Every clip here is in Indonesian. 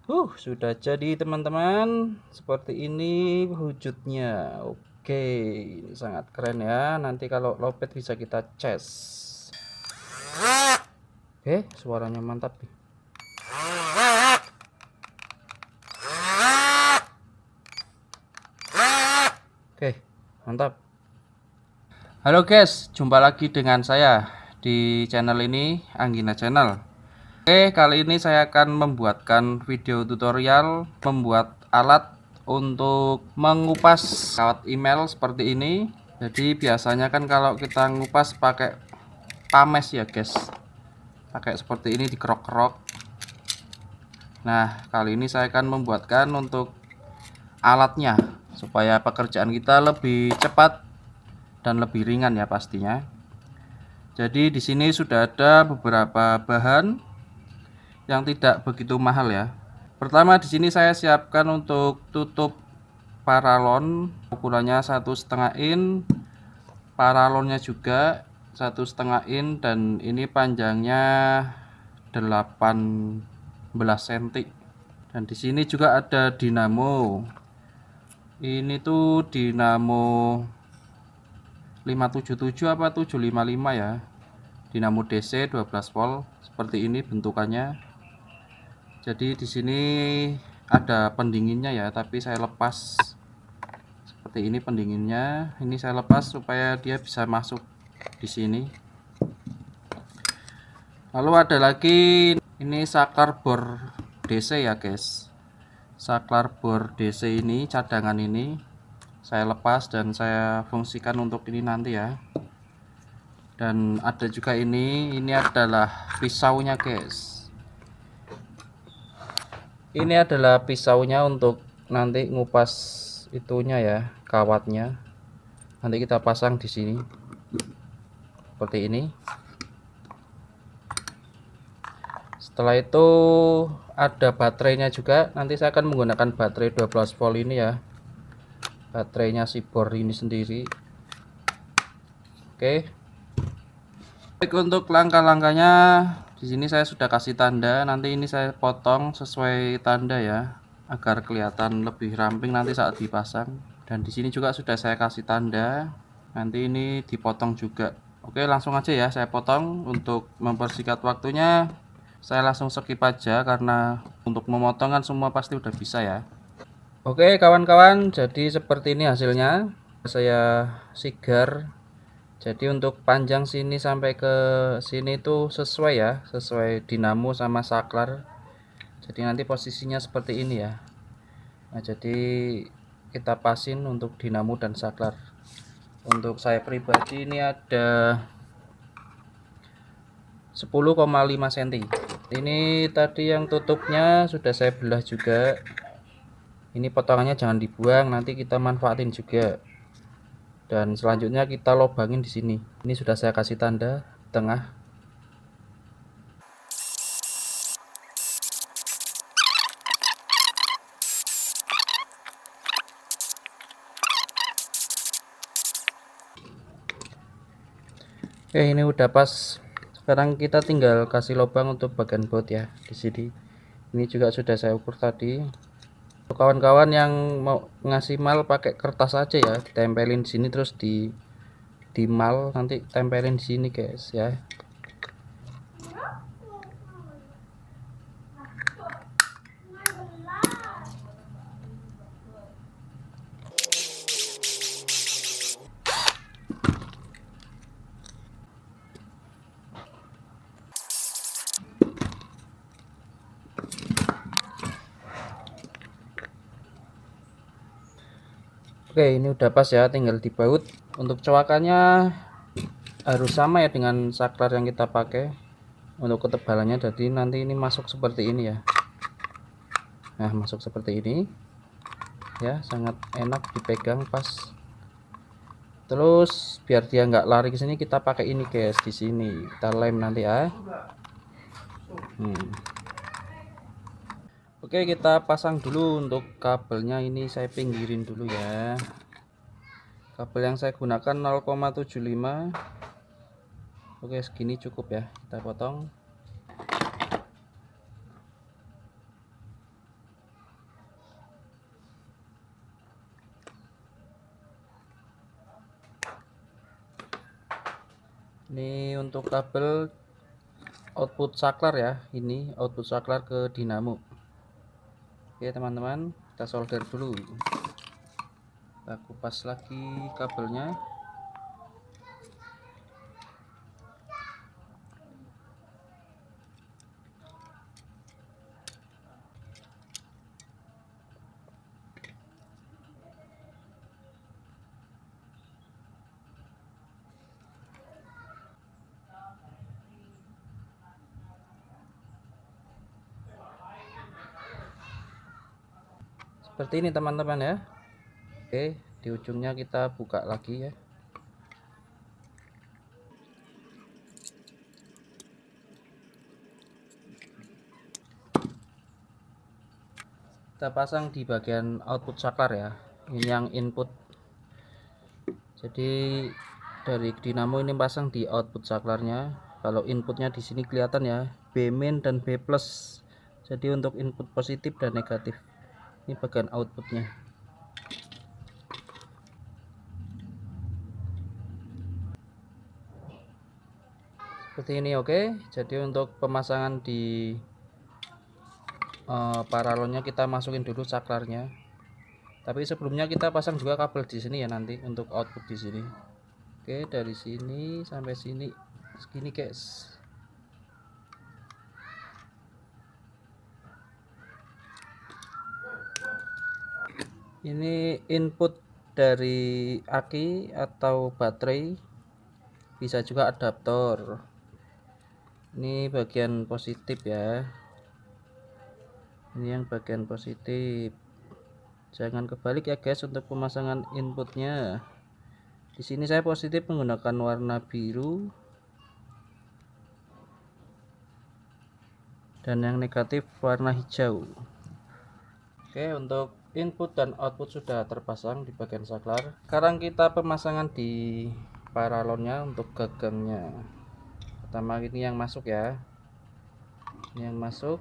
Sudah jadi teman-teman. Seperti ini wujudnya. Oke, ini sangat keren ya. Nanti kalau lopet bisa kita cas. Suaranya mantap nih. Oke, mantap. Halo guys, jumpa lagi dengan saya di channel ini, Anggina Channel. Oke, kali ini saya akan membuatkan video tutorial membuat alat untuk mengupas kawat email seperti ini. Jadi biasanya kan kalau kita ngupas pakai pames ya guys, pakai seperti ini dikerok-kerok. Nah, kali ini saya akan membuatkan untuk alatnya supaya pekerjaan kita lebih cepat dan lebih ringan ya pastinya. Jadi di sini sudah ada beberapa bahan yang tidak begitu mahal ya. Pertama di sini saya siapkan untuk tutup paralon, ukurannya 1,5 in, paralonnya juga 1,5 in, dan ini panjangnya 18 cm. Dan di sini juga ada dinamo. Ini tuh dinamo 577 apa 755 ya. Dinamo DC 12 volt seperti ini bentukannya. Jadi di sini ada pendinginnya ya, tapi saya lepas seperti ini pendinginnya. Ini saya lepas supaya dia bisa masuk di sini. Lalu ada lagi ini saklar bor DC ya guys. Saklar bor DC ini, cadangan ini saya lepas dan saya fungsikan untuk ini nanti ya. Dan ada juga ini adalah pisaunya guys. Ini adalah pisaunya untuk nanti ngupas itunya ya, kawatnya. Nanti kita pasang di sini seperti ini. Setelah itu ada baterainya juga. Nanti saya akan menggunakan baterai 12 volt ini ya. Baterainya si bor ini sendiri. Oke. Baik, untuk langkah-langkahnya di sini saya sudah kasih tanda. Nanti ini saya potong sesuai tanda ya, agar kelihatan lebih ramping nanti saat dipasang. Dan di sini juga sudah saya kasih tanda. Nanti ini dipotong juga. Oke, langsung aja ya saya potong. Untuk mempersingkat waktunya, saya langsung skip aja karena untuk memotong kan semua pasti udah bisa ya. Oke kawan-kawan, jadi seperti ini hasilnya. Saya sigar. Jadi untuk panjang sini sampai ke sini tuh sesuai ya, sesuai dinamo sama saklar. Jadi nanti posisinya seperti ini ya. Nah, jadi kita pasin untuk dinamo dan saklar. Untuk saya pribadi ini ada 10,5 cm. Ini tadi yang tutupnya sudah saya belah juga. Ini potongannya jangan dibuang, nanti kita manfaatin juga. Dan selanjutnya kita lubangin di sini. Ini sudah saya kasih tanda tengah. Oke, ini udah pas. Sekarang kita tinggal kasih lubang untuk bagian baut ya di sini. Ini juga sudah saya ukur tadi. Untuk kawan-kawan yang mau ngasih mal pakai kertas aja ya, ditempelin di sini terus di mal, nanti tempelin di sini guys ya. Oke, ini udah pas ya, tinggal dibaut. Untuk cowakannya harus sama ya dengan saklar yang kita pakai. Untuk ketebalannya, jadi nanti ini masuk seperti ini ya. Nah, masuk seperti ini ya, sangat enak dipegang pas. Terus biar dia nggak lari ke sini, kita pakai ini guys, di sini kita lem nanti ya. Oke, kita pasang dulu. Untuk kabelnya ini saya pinggirin dulu ya. Kabel yang saya gunakan 0,75. Oke, segini cukup ya, kita potong. Ini untuk kabel output saklar ya, ini output saklar ke dinamo. Oke teman-teman, kita solder dulu. Kita kupas lagi kabelnya. Seperti ini teman-teman ya. Oke, di ujungnya kita buka lagi ya. Kita pasang di bagian output saklar ya. Ini yang input. Jadi dari dinamo ini pasang di output saklarnya. Kalau inputnya di sini kelihatan ya, B min dan B plus. Jadi untuk input positif dan negatif. Ini bagian outputnya. Seperti ini oke. Jadi untuk pemasangan di paralonnya kita masukin dulu saklarnya. Tapi sebelumnya kita pasang juga kabel di sini ya nanti untuk output di sini. Oke, dari sini sampai sini segini guys. Ini input dari aki atau baterai, bisa juga adaptor. Ini bagian positif ya. Ini yang bagian positif. Jangan kebalik ya guys untuk pemasangan inputnya. Di sini saya positif menggunakan warna biru dan yang negatif warna hijau. Oke, untuk input dan output sudah terpasang di bagian saklar. Sekarang kita pemasangan di paralonnya untuk gagangnya. Pertama ini yang masuk ya. Ini yang masuk.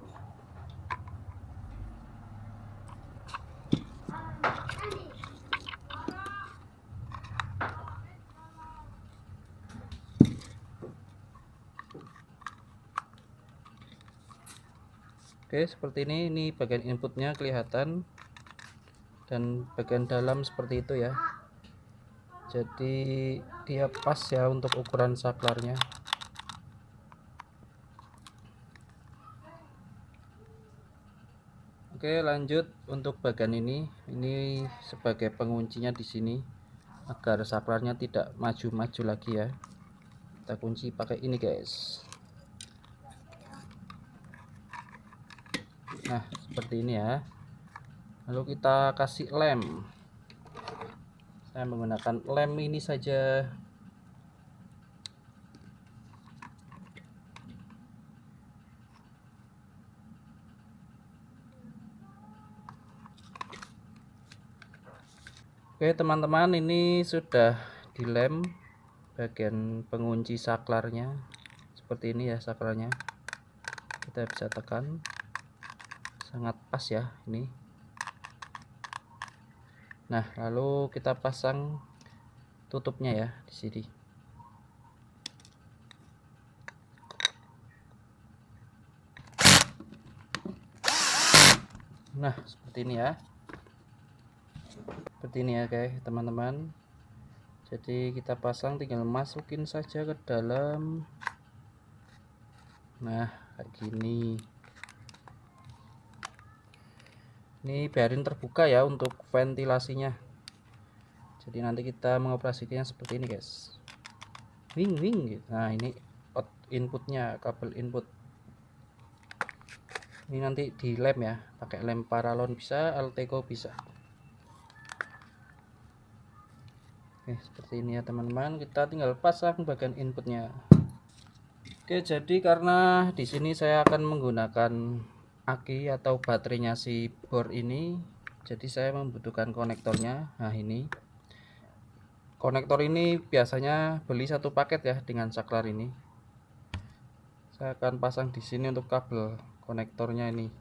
Oke, seperti ini bagian inputnya kelihatan dan bagian dalam seperti itu ya. Jadi dia pas ya untuk ukuran saklarnya. Oke, lanjut untuk bagian ini sebagai penguncinya di sini agar saklarnya tidak maju-maju lagi ya. Kita kunci pakai ini guys. Nah, seperti ini ya. Lalu kita kasih lem. Saya menggunakan lem ini saja. Oke teman-teman, ini sudah dilem bagian pengunci saklarnya. Seperti ini ya saklarnya. Kita bisa tekan. Sangat pas ya ini. Nah, lalu kita pasang tutupnya ya di sini. Nah, seperti ini ya. Seperti ini ya guys, teman-teman. Jadi kita pasang, tinggal masukin saja ke dalam. Nah, kayak gini. Ini biarin terbuka ya untuk ventilasinya. Jadi nanti kita mengoperasikannya seperti ini guys. Wing wing. Nah, ini inputnya, kabel input. Ini nanti dilem ya, pakai lem paralon bisa, Alteco bisa. Oke, seperti ini ya teman-teman. Kita tinggal pasang bagian inputnya. Oke, jadi karena di sini saya akan menggunakan aki atau baterainya si bor ini, jadi saya membutuhkan konektornya. Nah, ini konektor ini biasanya beli satu paket ya dengan saklar ini. Saya akan pasang di sini untuk kabel konektornya ini.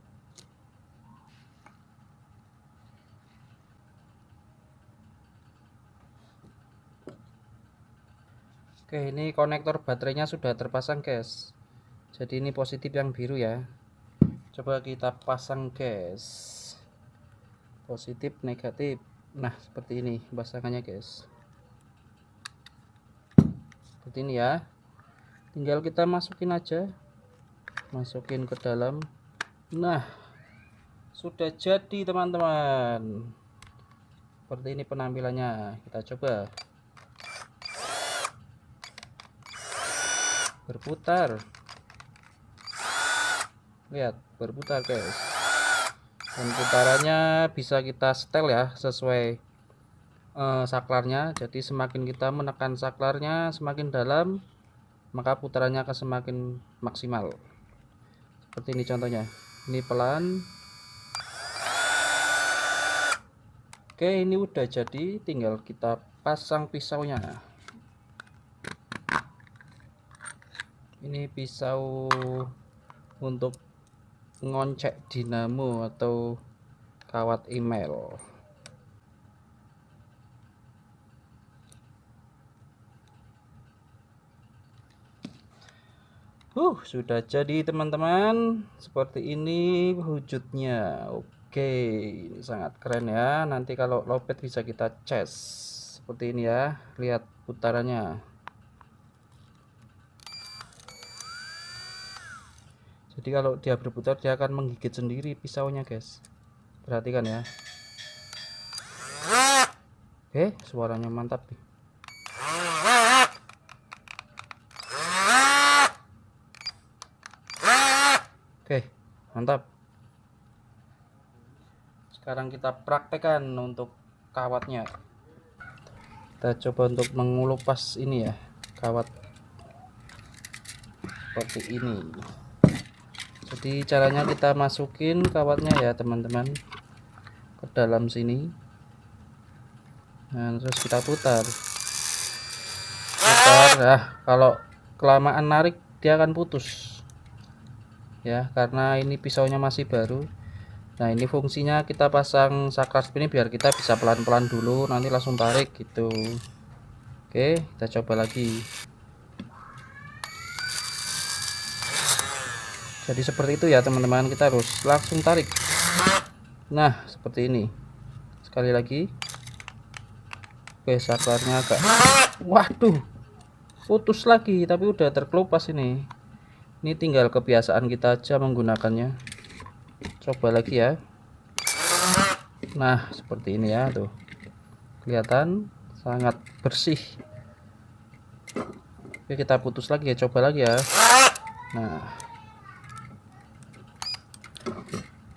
Oke, ini konektor baterainya sudah terpasang guys, jadi ini positif yang biru ya. Coba kita pasang guys, positif negatif. Nah seperti ini pasangannya guys, seperti ini ya. Tinggal kita masukin aja, masukin ke dalam. Nah sudah jadi teman-teman, seperti ini penampilannya. Kita coba berputar, lihat berputar guys, dan putarannya bisa kita setel ya sesuai saklarnya. Jadi semakin kita menekan saklarnya semakin dalam, maka putarannya akan semakin maksimal. Seperti ini contohnya, ini pelan. Oke, ini udah jadi, tinggal kita pasang pisaunya. Ini pisau untuk ngoncek dinamo atau kawat email. Sudah jadi teman-teman, seperti ini wujudnya. Oke, ini sangat keren ya. Nanti kalau lopet bisa kita cas seperti ini ya. Lihat putarannya. Jadi kalau dia berputar dia akan menggigit sendiri pisaunya guys, perhatikan ya. Oke, suaranya mantap nih. Oke, mantap. Sekarang kita praktekkan untuk kawatnya. Kita coba untuk mengelupas ini ya, kawat seperti ini. Jadi caranya kita masukin kawatnya ya teman-teman ke dalam sini. Nah, terus kita putar. Nah, kalau kelamaan narik dia akan putus ya, karena ini pisaunya masih baru. Nah ini fungsinya kita pasang saklar ini biar kita bisa pelan-pelan dulu, nanti langsung tarik gitu. Oke, kita coba lagi. Jadi seperti itu ya teman-teman, kita harus langsung tarik. Nah seperti ini. Sekali lagi. Oke, saklarnya agak, waduh, putus lagi, tapi udah terkelupas ini. Ini tinggal kebiasaan kita aja menggunakannya. Coba lagi ya. Nah seperti ini ya, tuh kelihatan sangat bersih. Oke, kita putus lagi ya, coba lagi ya. Nah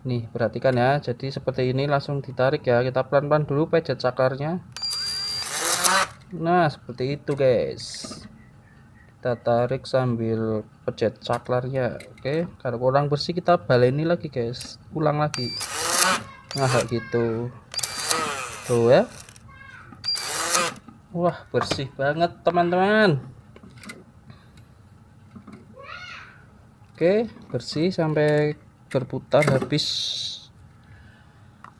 nih perhatikan ya, jadi seperti ini langsung ditarik ya, kita pelan-pelan dulu pencet saklarnya. Nah seperti itu guys, kita tarik sambil pencet saklarnya. Oke, kalau kurang bersih kita baleni lagi guys, ulang lagi. Nah kayak gitu tuh ya. Wah bersih banget teman-teman. Oke, bersih sampai berputar habis.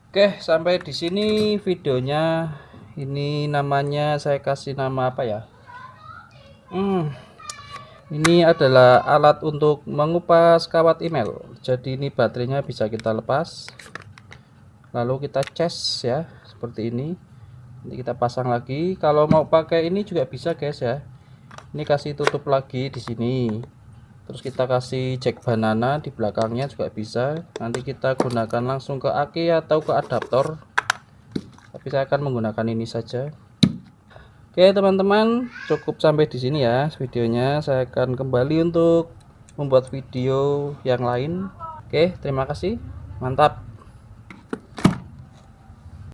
Oke, sampai di sini videonya. Ini namanya saya kasih nama apa ya? Ini adalah alat untuk mengupas kawat email. Jadi ini baterainya bisa kita lepas, lalu kita cas ya, seperti ini. Nanti kita pasang lagi. Kalau mau pakai ini juga bisa guys ya. Ini kasih tutup lagi di sini. Terus kita kasih jack banana di belakangnya juga bisa. Nanti kita gunakan langsung ke aki atau ke adaptor. Tapi saya akan menggunakan ini saja. Oke teman-teman, cukup sampai di sini ya videonya. Saya akan kembali untuk membuat video yang lain. Oke, terima kasih. Mantap.